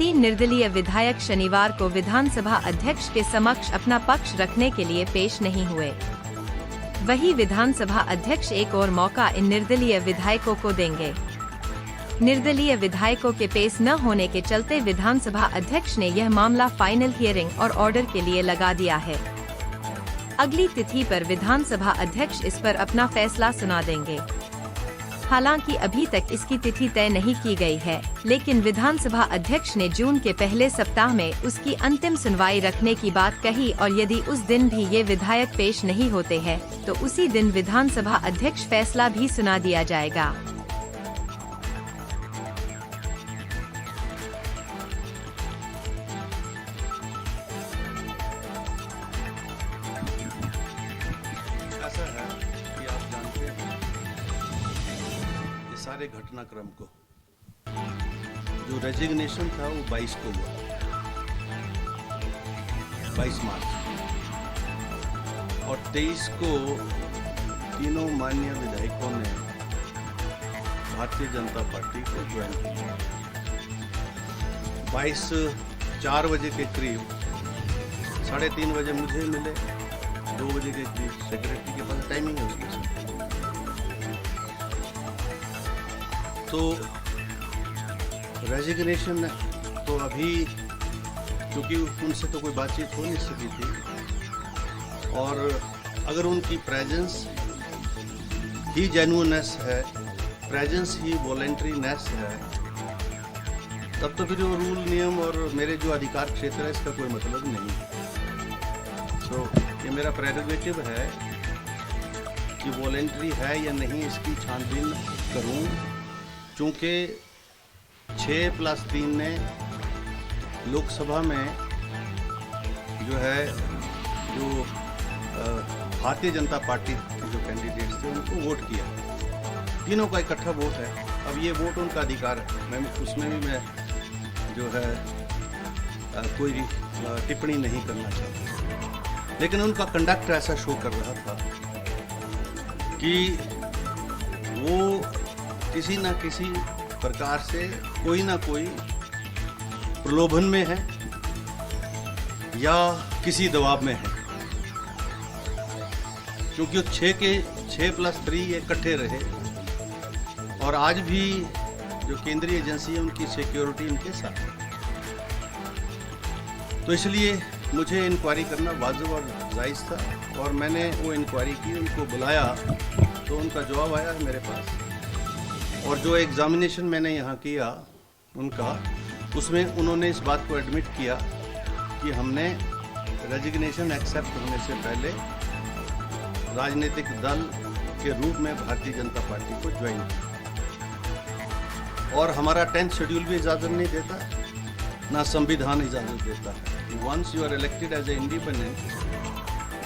3 निर्दलीय विधायक शनिवार को विधानसभा अध्यक्ष के समक्ष अपना पक्ष रखने के लिए पेश नहीं हुए। वही विधानसभा अध्यक्ष एक और मौका इन निर्दलीय विधायकों को देंगे। निर्दलीय विधायकों के पेश न होने के चलते विधानसभा अध्यक्ष ने यह मामला फाइनल हियरिंग और ऑर्डर के लिए लगा दिया है। अगली तिथि पर विधानसभा अध्यक्ष इस पर अपना फैसला सुना देंगे। हालांकि अभी तक इसकी तिथि तय नहीं की गई है, लेकिन विधानसभा अध्यक्ष ने जून के पहले सप्ताह में उसकी अंतिम सुनवाई रखने की बात कही और यदि उस दिन भी ये विधायक पेश नहीं होते हैं, तो उसी दिन विधानसभा अध्यक्ष फैसला भी सुना दिया जाएगा। ऐसा है कि आप जानते हैं ये सारे घटनाक्रम को, जो रेजिग्नेशन था वो 22 को हुआ, 22 मार्च, और 23 को तीनों माननीय विधायकों ने भारतीय जनता पार्टी को ज्वाइन किया। 22 4 बजे के करीब, 3:30 बजे मुझे मिले, 2 बजे के करीब सेक्रेटरी के पास, टाइमिंग है उसमें। तो रेजिग्नेशन तो अभी, क्योंकि उनसे तो कोई बातचीत हो नहीं सकी थी, और अगर उनकी प्रेजेंस ही जेन्युइननेस है, प्रेजेंस ही वॉलंटरीनेस है, तब तो फिर वो रूल नियम और मेरे जो अधिकार क्षेत्र है इसका कोई मतलब नहीं। तो ये मेरा प्रेरोगेटिव है कि वॉलंटरी है या नहीं इसकी छानबीन करूं, चूँकि 6+3 ने लोकसभा में जो है, जो भारतीय जनता पार्टी के जो कैंडिडेट्स थे उनको वोट किया, तीनों का इकट्ठा वोट है। अब ये वोट उनका अधिकार है, मैं उसमें भी मैं जो है कोई टिप्पणी नहीं करना चाहता, लेकिन उनका कंडक्ट ऐसा शो कर रहा था कि वो किसी न किसी प्रकार से कोई ना कोई प्रलोभन में है या किसी दबाव में है, क्योंकि 6+3 ये इकट्ठे रहे, और आज भी जो केंद्रीय एजेंसी है उनकी सिक्योरिटी इनके साथ है। तो इसलिए मुझे इंक्वायरी करना वाजिब और जायज़ था, और मैंने वो इंक्वायरी की, उनको बुलाया, तो उनका जवाब आया है मेरे पास। और जो एग्जामिनेशन मैंने यहाँ किया उनका, उसमें उन्होंने इस बात को एडमिट किया कि हमने रेजिग्नेशन एक्सेप्ट होने से पहले राजनीतिक दल के रूप में भारतीय जनता पार्टी को ज्वाइन किया, और हमारा 10th शेड्यूल भी इजाज़त नहीं देता, ना संविधान इजाज़त देता है। Once you are elected as an independent,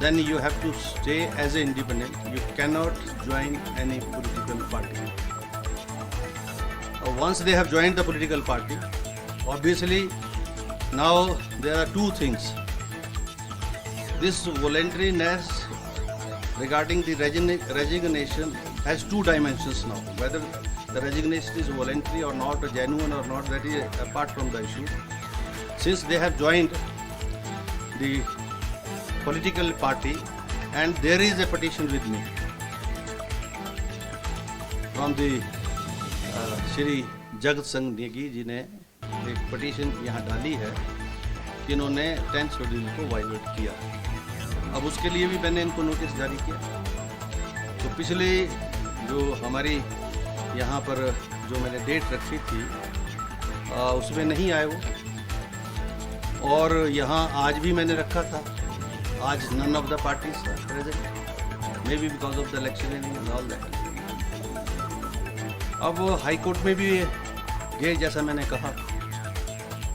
then you have to stay as an independent. You cannot join any political party. Once they have joined the political party, obviously now there are two things. This voluntariness regarding the resignation has two dimensions now. Whether the resignation is voluntary or not, or genuine or not, that is apart from the issue. Since they have joined the political party, and there is a petition with me from the Shri जगत संघ नेगी जी ने एक petition यहाँ डाली है कि इन्होंने 10th schedule को वायलेट किया। अब उसके लिए भी मैंने इनको नोटिस जारी किया। तो पिछले जो हमारी यहाँ पर जो मैंने डेट रखी थी उसमें नहीं आए वो, और यहाँ आज भी मैंने रखा था, आज none of the parties present, maybe because of the election and all that. अब हाई कोर्ट में भी गए, जैसा मैंने कहा,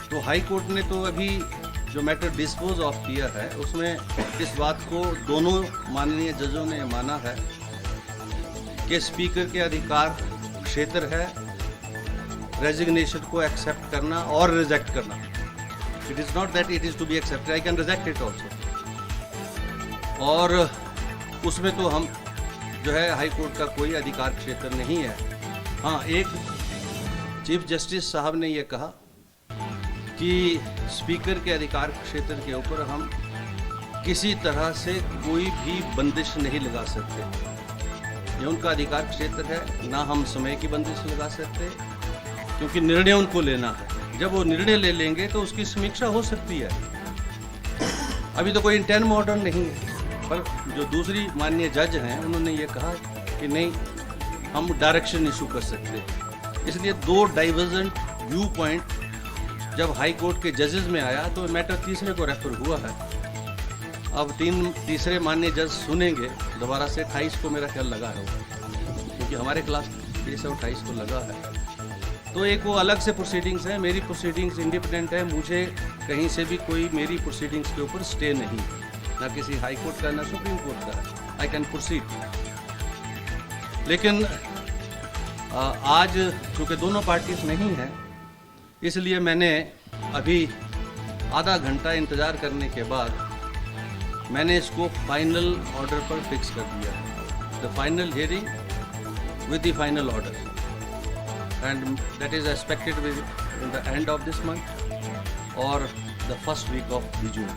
तो हाई कोर्ट ने तो अभी जो मैटर डिस्पोज ऑफ किया है उसमें इस बात को दोनों माननीय जजों ने माना है कि स्पीकर के अधिकार क्षेत्र है रेजिग्नेशन को एक्सेप्ट करना और रिजेक्ट करना। It is not that it is to be accepted, I can reject it also. और उसमें तो हम जो है हाई कोर्ट का कोई अधिकार क्षेत्र नहीं है। हाँ, एक चीफ जस्टिस साहब ने ये कहा कि स्पीकर के अधिकार क्षेत्र के ऊपर हम किसी तरह से कोई भी बंदिश नहीं लगा सकते। ये उनका अधिकार क्षेत्र है, ना हम समय की बंदिश लगा सकते, क्योंकि निर्णय उनको लेना है। जब वो निर्णय ले लेंगे तो उसकी समीक्षा हो सकती है। अभी तो कोई इंटेंट ऑर्डर नहीं है, पर जो दूसरी माननीय जज हैं उन्होंने ये कहा कि नहीं, हम डायरेक्शन इशू कर सकते हैं। इसलिए दो डाइवर्जेंट व्यू पॉइंट जब हाई कोर्ट के जजेस में आया तो मैटर तीसरे को रेफर हुआ है। अब तीसरे माननीय जज सुनेंगे दोबारा से 28 को, मेरा ख्याल लगा है, क्योंकि हमारे खिलाफ केस 28 को लगा है। तो एक वो अलग से प्रोसीडिंग्स है, मेरी प्रोसीडिंग्स इंडिपेंडेंट है, मुझे कहीं से भी कोई मेरी प्रोसीडिंग्स के ऊपर स्टे नहीं, ना किसी हाई कोर्ट का ना सुप्रीम कोर्ट का। I can proceed. लेकिन आज चूँकि दोनों पार्टीज नहीं हैं, इसलिए मैंने अभी आधा घंटा इंतज़ार करने के बाद मैंने इसको फाइनल ऑर्डर पर फिक्स कर दिया। The final hearing with the final order, and that is expected in the end of this month और the first week of June.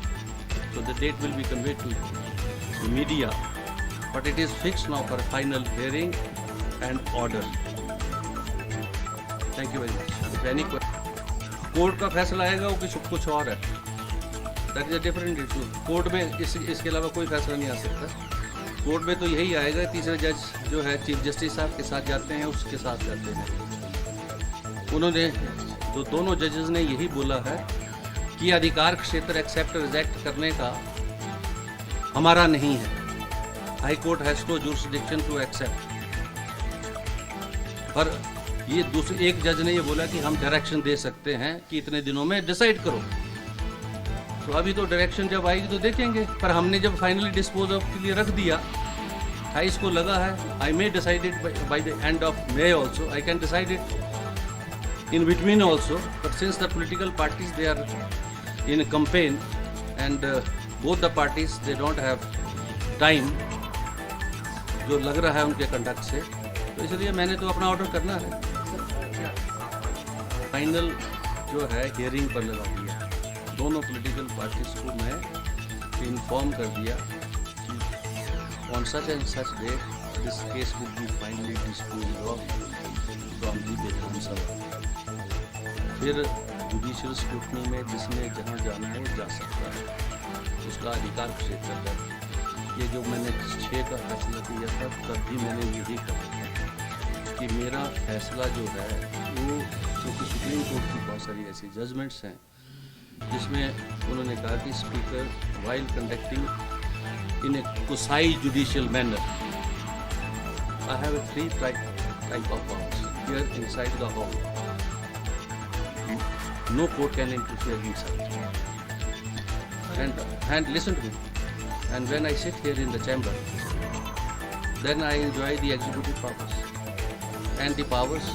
So the date will be conveyed to the media, but it is fix now for final hearing and order. Thank you very much. If any court का फैसला आएगा वो कुछ और है, that is a different issue. Court में इसके अलावा कोई फैसला नहीं आ सकता। कोर्ट में तो यही आएगा, तीसरे जज जो है चीफ जस्टिस साहब के साथ जाते हैं, उसके साथ जाते हैं। उन्होंने दोनों जजेस ने यही बोला है कि अधिकार क्षेत्र एक्सेप्ट रिजेक्ट करने का हमारा नहीं है। High court has no jurisdiction to accept. पर ये दूसरे एक जज ने ये बोला कि हम डायरेक्शन दे सकते हैं कि इतने दिनों में डिसाइड करो। तो अभी तो डायरेक्शन जब आएगी तो देखेंगे, पर हमने जब फाइनली डिस्पोज ऑफ के लिए रख दिया, 28 को लगा है। I may decide it by the end of May also, I can decide it in between also, but since the political parties they are in campaign and both the parties they don't have time, जो लग रहा है उनके conduct से, तो इसलिए मैंने तो अपना ऑर्डर करना है। फाइनल जो है हियरिंग पर लगा दिया। दोनों पॉलिटिकल पार्टीज को मैं इन्फॉर्म कर दिया कि on such and such date this case will be finally disposed of from the Vidhan Sabha. फिर जुडिशियल स्क्रूटनी में जिसने जहाँ जाना है वो जा सकता है, उसका अधिकार क्षेत्र है। ये जो मैंने 6 का फैसला किया था, तब भी मैंने यही कहा था कि मेरा फैसला जो है वो, क्योंकि सुप्रीम कोर्ट की बहुत सारी ऐसी जजमेंट्स हैं जिसमें उन्होंने कहा कि speaker while conducting in a quasi judicial manner, I have 3 type of powers here inside the hall, no court can interfere inside, and listen to me, and when I sit here in the chamber, then I enjoy the executive powers and the powers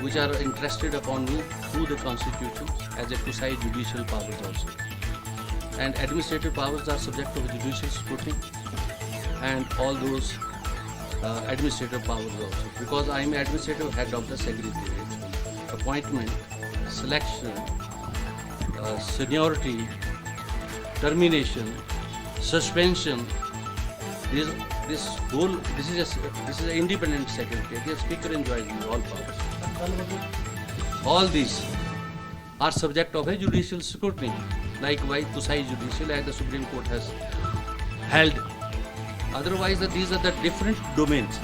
which are entrusted upon me through the constitution as a quasi judicial powers also, and administrative powers are subject to judicial scrutiny and all those administrative powers also, because I am administrative head of the secretariat. Appointment, selection, seniority, termination, suspension, this is an independent secretary. The speaker enjoys all powers. All these are subject of a judicial scrutiny. Likewise, quasi judicial, as the Supreme Court has held. Otherwise, these are the different domains.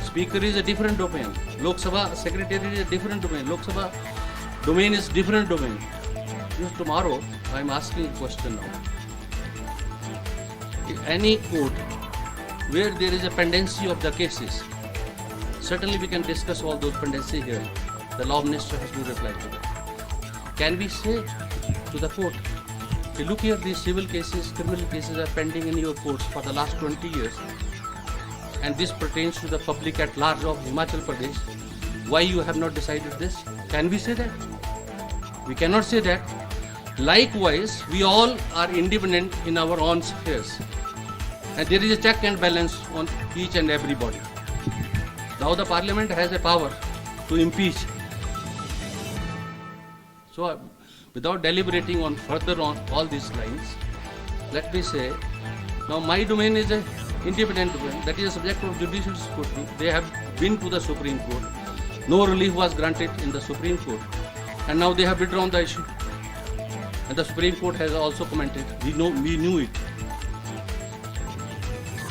Speaker is a different domain. Lok Sabha secretary is a different domain. Lok Sabha domain is different domain. Just tomorrow, I am asking a question now. In any court where there is a pendency of the cases, certainly we can discuss all those pendency here. The law minister has to reply to that. Can we say to the court, hey, look here, these civil cases, criminal cases are pending in your courts for the last 20 years, and this pertains to the public at large of Himachal Pradesh. Why you have not decided this? Can we say that? We cannot say that. Likewise, we all are independent in our own spheres, and there is a check and balance on each and everybody. Now the parliament has a power to impeach. So without deliberating on further on all these lines, let me say, now my domain is a independent domain, that is a subject of judicial scrutiny. They have been to the Supreme Court. No relief was granted in the Supreme Court. And now they have withdrawn the issue. And the Supreme Court has also commented. We knew it.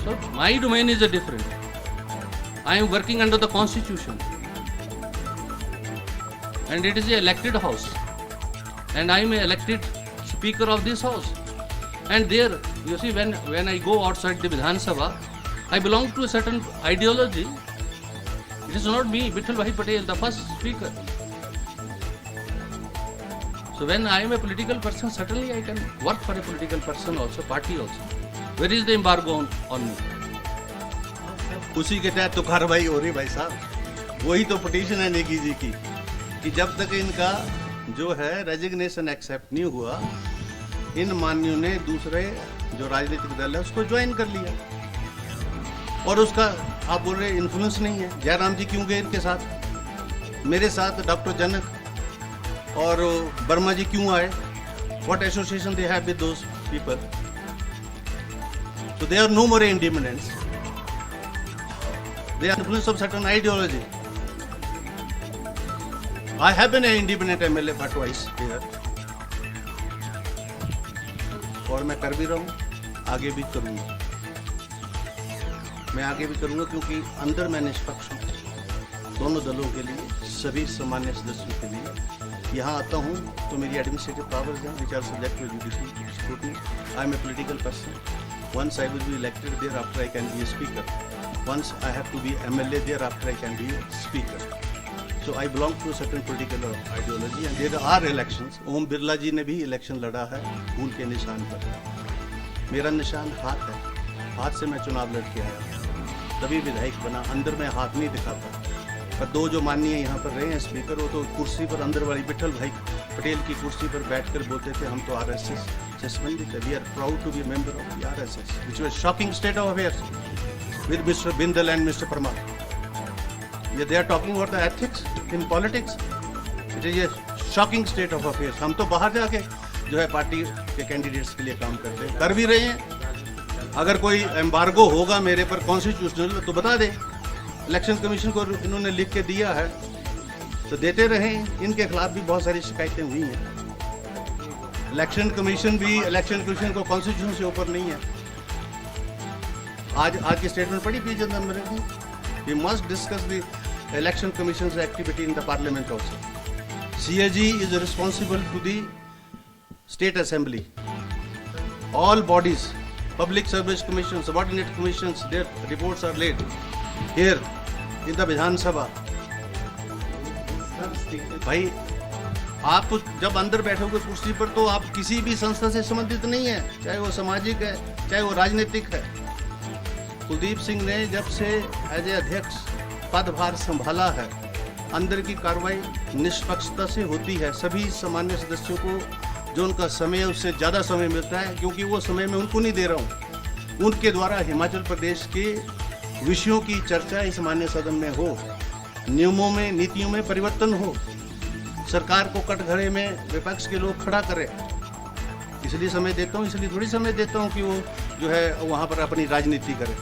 So my domain is a different. I am working under the Constitution. And it is an elected house. And I am an elected Speaker of this house. And there, you see, when I go outside the Vidhan Sabha, I belong to a certain ideology. It is not me, Vittal Bhai Patel, the first speaker. So when I am a political person, certainly I can work for a political person also, party also. Where is the embargo on me? उसी के तहत तो कार्रवाई हो रही भाई साहब। वही तो पिटीशन है नेगी जी की कि जब तक इनका जो है रेजिग्नेशन एक्सेप्ट नहीं हुआ, इन मान्यों ने दूसरे जो राजनीतिक दल है उसको ज्वाइन कर लिया। और उसका आप बोल रहे इन्फ्लुएंस नहीं है। जयराम जी क्यों गए इनके साथ? मेरे साथ डॉक्टर जनक और वर्मा जी क्यों आए? What association they have with those people? So they are no more independents. They are influenced of certain ideology. I have been an independent MLA for twice here. और मैं कर भी रहा हूँ, आगे भी करूँगा। मैं आगे भी करूँगा क्योंकि अंदर मैं निष्पक्ष हूँ, दोनों दलों के लिए, सभी सामान्य सदस्यों के लिए। यहाँ आता हूँ तो मेरी एडमिनिस्ट्रेटिव पावर्स हैं, which are subject to judicial scrutiny. I am a political person. Once I will be elected, thereafter I can be a speaker. Once I have to be MLA, thereafter I can be a speaker. So I belong to a certain political ideology and there are elections. Om Birla जी ने भी election लड़ा है फूल के निशान पर। मेरा निशान हाथ है, हाथ से मैं चुनाव लड़ के आया, तभी विधायक बना। अंदर में हाथ नहीं दिखाता। पर दो जो माननीय यहाँ पर रहे हैं स्पीकर, वो तो कुर्सी पर अंदर वाली विट्ठल भाई पटेल की कुर्सी पर बैठकर बोलते थे हम तो आरएसएस से संबंधित है। We are proud to be member of the RSS, which was shocking state of affairs with mister Bindal and mister Parmar. They are talking about the ethics in politics. It is a shocking state of affairs. हम तो बाहर जाके जो है party के candidates के लिए काम करते हैं, कर भी रहे हैं। अगर कोई एम्बार्गो होगा मेरे पर कॉन्स्टिट्यूशनल तो बता दें। इलेक्शन कमीशन को इन्होंने लिख के दिया है तो देते रहें। इनके खिलाफ भी बहुत सारी शिकायतें हुई हैं। इलेक्शन कमीशन को कॉन्स्टिट्यूशन से ऊपर नहीं है। आज की स्टेटमेंट पढ़ी पी चिदम्बरम की, we must discuss the election commission activity in the parliament also. CAG is responsible to the state assembly. All bodies, public service commissions, subordinate commissions, their reports are laid here in the Vidhan Sabha. भाई आप जब अंदर बैठोगे कुर्सी पर तो आप किसी भी संस्था से संबंधित नहीं है, चाहे वो सामाजिक है चाहे वो राजनीतिक है। कुलदीप सिंह ने जब से एज ए अध्यक्ष पदभार संभाला है, अंदर की कार्रवाई निष्पक्षता से होती है। सभी सामान्य सदस्यों को जो उनका समय है उससे ज़्यादा समय मिलता है, क्योंकि वो समय मैं उनको नहीं दे रहा हूँ। उनके द्वारा हिमाचल प्रदेश के विषयों की चर्चा इस मान्य सदन में हो, नियमों में नीतियों में परिवर्तन हो, सरकार को कटघरे में विपक्ष के लोग खड़ा करें। इसलिए समय देता हूँ, इसलिए थोड़ी समय देता हूँ कि वो जो है वहाँ पर अपनी राजनीति करे।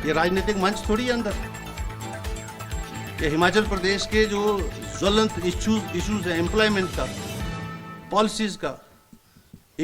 ये राजनीतिक मंच थोड़ी है अंदर। ये हिमाचल प्रदेश के जो ज्वलंत इश्यूज हैं, एम्प्लॉयमेंट का, पॉलिसीज का,